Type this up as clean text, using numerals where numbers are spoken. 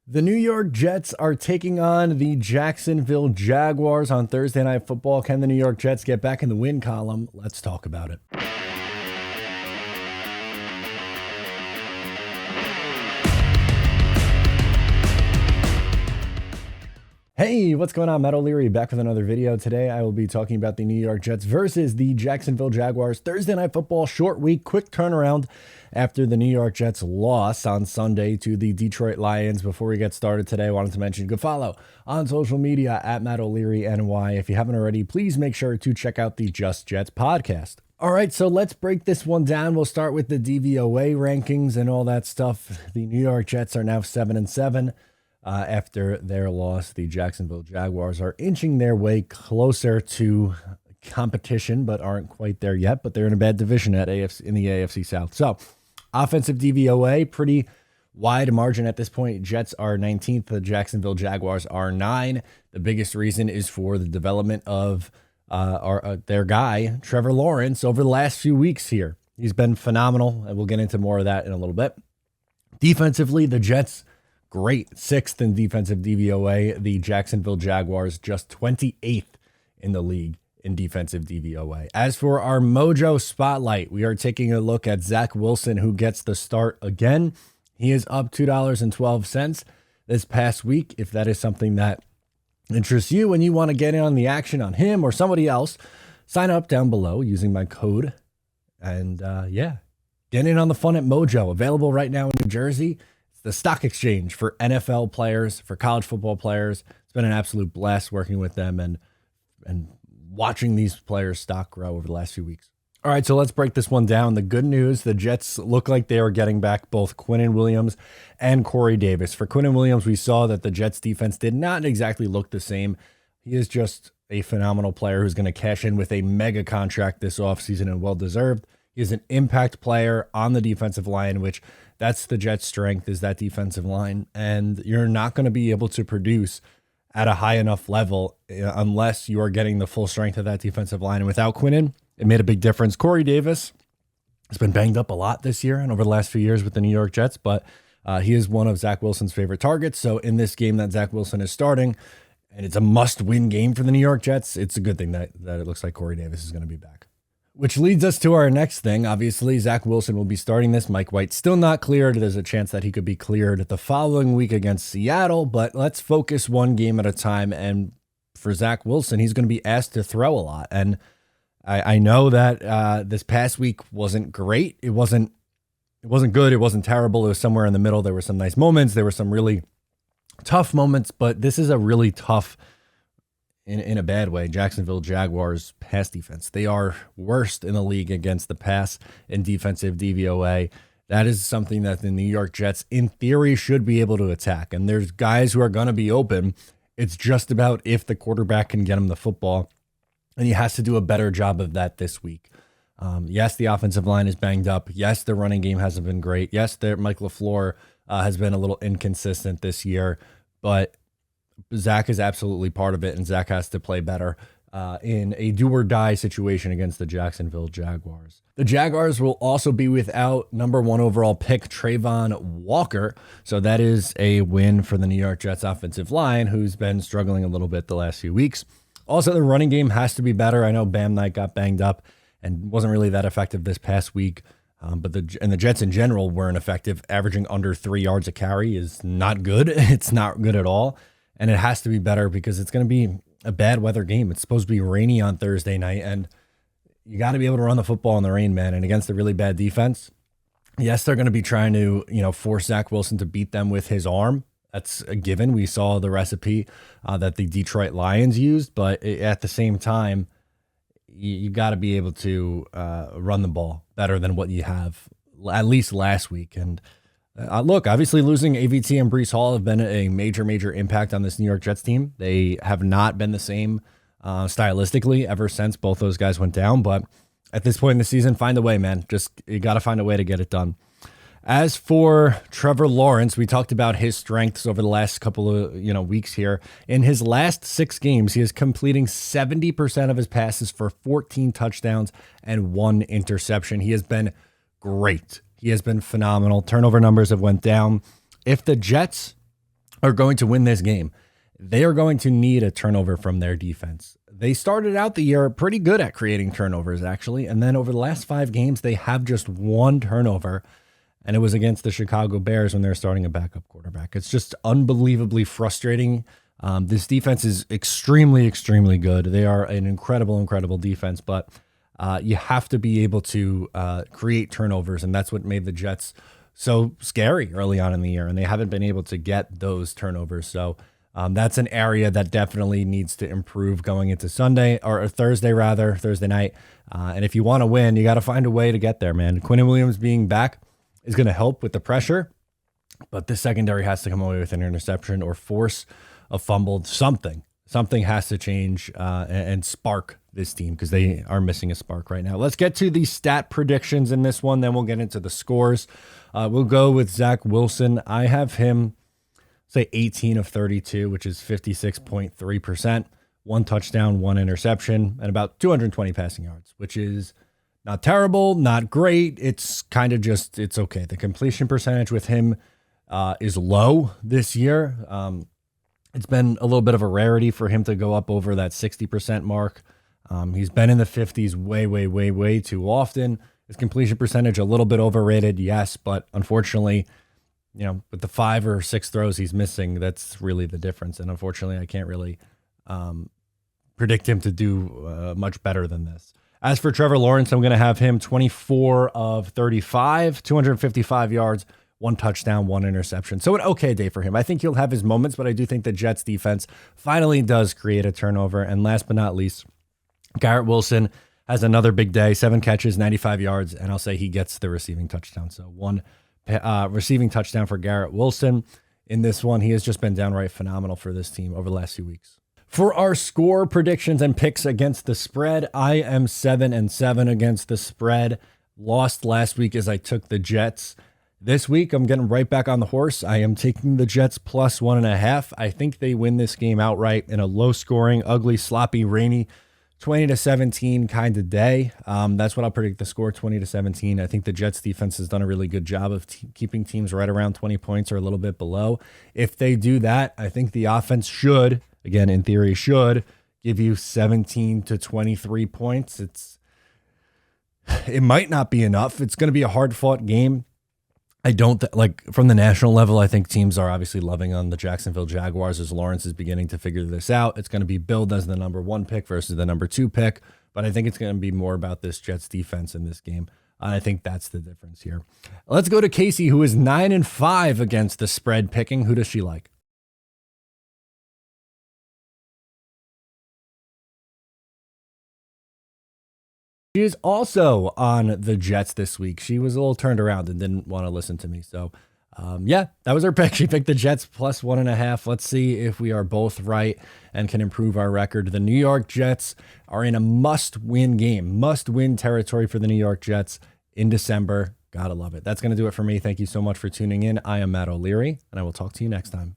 The New York Jets are taking on the Jacksonville Jaguars on Thursday Night Football. Can the New York Jets get back in the win column? Let's talk about it. Hey, what's going on? Matt O'Leary back with another video. Today I will be talking about the New York Jets versus the Jacksonville Jaguars. Thursday Night Football, short week, quick turnaround after the New York Jets loss on Sunday to the Detroit Lions. Before we get started today, I wanted to mention, go follow on social media at Matt O'Leary NY. If you haven't already, please make sure to check out the Just Jets podcast. All right, so let's break this one down. We'll start with the DVOA rankings and all that stuff. The New York Jets are now 7-7. After their loss, the Jacksonville Jaguars are inching their way closer to competition, but aren't quite there yet. But they're in a bad division in the AFC South. So, offensive DVOA, pretty wide margin at this point. Jets are 19th. The Jacksonville Jaguars are 9. The biggest reason is for the development of their guy, Trevor Lawrence, over the last few weeks here. He's been phenomenal, and we'll get into more of that in a little bit. Defensively, the Jets, great, 6th in defensive DVOA. The Jacksonville Jaguars just 28th in the league in defensive DVOA. As for our Mojo Spotlight, we are taking a look at Zach Wilson, who gets the start again. He is up $2.12 this past week. If that is something that interests you and you want to get in on the action on him or somebody else, sign up down below using my code. And get in on the fun at Mojo. Available right now in New Jersey. The stock exchange for NFL players, for college football players. It's been an absolute blast working with them and watching these players' stock grow over the last few weeks. All right, so let's break this one down. The good news, the Jets look like they are getting back both Quinnen Williams and Corey Davis. For Quinnen Williams, we saw that the Jets defense did not exactly look the same. He is just a phenomenal player who's going to cash in with a mega contract this offseason and well-deserved. He is an impact player on the defensive line, which that's the Jets' strength, is that defensive line. And you're not going to be able to produce at a high enough level unless you are getting the full strength of that defensive line. And without Quinnen, it made a big difference. Corey Davis has been banged up a lot this year and over the last few years with the New York Jets, but he is one of Zach Wilson's favorite targets. So in this game that Zach Wilson is starting, and it's a must-win game for the New York Jets, it's a good thing that it looks like Corey Davis is going to be back. Which leads us to our next thing. Obviously, Zach Wilson will be starting this. Mike White still not cleared. There's a chance that he could be cleared the following week against Seattle, but let's focus one game at a time. And for Zach Wilson, he's going to be asked to throw a lot. And I know that this past week wasn't great. It wasn't good. It wasn't terrible. It was somewhere in the middle. There were some nice moments. There were some really tough moments, but this is a really tough, in a bad way, Jacksonville Jaguars pass defense. They are worst in the league against the pass in defensive DVOA. That is something that the New York Jets, in theory, should be able to attack. And there's guys who are going to be open. It's just about if the quarterback can get him the football. And he has to do a better job of that this week. Yes, the offensive line is banged up. Yes, the running game hasn't been great. Yes, Mike LaFleur has been a little inconsistent this year. But Zach is absolutely part of it, and Zach has to play better in a do-or-die situation against the Jacksonville Jaguars. The Jaguars will also be without number 1 overall pick Travon Walker, so that is a win for the New York Jets offensive line, who's been struggling a little bit the last few weeks. Also, the running game has to be better. I know Bam Knight got banged up and wasn't really that effective this past week, but the Jets in general weren't effective. Averaging under 3 yards a carry is not good. It's not good at all. And it has to be better because it's going to be a bad weather game. It's supposed to be rainy on Thursday night, and you got to be able to run the football in the rain, man. And against a really bad defense, yes, they're going to be trying to, force Zach Wilson to beat them with his arm. That's a given. We saw the recipe that the Detroit Lions used, but at the same time, you got to be able to run the ball better than what you have at least last week. And look, obviously losing AVT and Breece Hall have been a major impact on this New York Jets team. They have not been the same stylistically ever since both those guys went down. But at this point in the season, find a way, man. You got to find a way to get it done. As for Trevor Lawrence, we talked about his strengths over the last couple of weeks here. In his last 6 games, he is completing 70% of his passes for 14 touchdowns and 1 interception. He has been great. He has been phenomenal. Turnover numbers have went down. If the Jets are going to win this game, they are going to need a turnover from their defense. They started out the year pretty good at creating turnovers, actually. And then over the last 5 games, they have just 1 turnover. And it was against the Chicago Bears when they were starting a backup quarterback. It's just unbelievably frustrating. This defense is extremely, extremely good. They are an incredible, incredible defense, but you have to be able to create turnovers. And that's what made the Jets so scary early on in the year. And they haven't been able to get those turnovers. So that's an area that definitely needs to improve going into Sunday or Thursday night. And if you want to win, you got to find a way to get there, man. Quinnen Williams being back is going to help with the pressure, but the secondary has to come away with an interception or force a fumble. Something has to change and spark this team because they are missing a spark right now. Let's get to the stat predictions in this one. Then we'll get into the scores. We'll go with Zach Wilson. I have him say 18 of 32, which is 56.3%, 1 touchdown, 1 interception, and about 220 passing yards, which is not terrible, not great. It's kind of just, it's okay. The completion percentage with him is low this year. It's been a little bit of a rarity for him to go up over that 60% mark. He's been in the 50s way too often. His completion percentage a little bit overrated, yes, but unfortunately, with the 5 or 6 throws he's missing, that's really the difference. And unfortunately, I can't really predict him to do much better than this. As for Trevor Lawrence, I'm going to have him 24 of 35, 255 yards, 1 touchdown, 1 interception. So an okay day for him. I think he'll have his moments, but I do think the Jets defense finally does create a turnover. And last but not least, Garrett Wilson has another big day, 7 catches, 95 yards, and I'll say he gets the receiving touchdown. So 1 receiving touchdown for Garrett Wilson. In this one, he has just been downright phenomenal for this team over the last few weeks. For our score predictions and picks against the spread, I am 7-7 against the spread. Lost last week as I took the Jets. This week, I'm getting right back on the horse. I am taking the Jets plus 1.5. I think they win this game outright in a low-scoring, ugly, sloppy, rainy 20-17 kind of day. That's what I'll predict the score, 20-17. I think the Jets defense has done a really good job of keeping teams right around 20 points or a little bit below. If they do that, I think the offense should, again, in theory, should give you 17 to 23 points. It might not be enough. It's going to be a hard-fought game. I don't from the national level, I think teams are obviously loving on the Jacksonville Jaguars as Lawrence is beginning to figure this out. It's going to be billed as the number 1 pick versus the number 2 pick, but I think it's going to be more about this Jets defense in this game. And I think that's the difference here. Let's go to Casey, who is 9-5 against the spread picking. Who does she like? She is also on the Jets this week. She was a little turned around and didn't want to listen to me. So, yeah, that was her pick. She picked the Jets plus 1.5. Let's see if we are both right and can improve our record. The New York Jets are in a must-win game, must-win territory for the New York Jets in December. Gotta love it. That's going to do it for me. Thank you so much for tuning in. I am Matt O'Leary, and I will talk to you next time.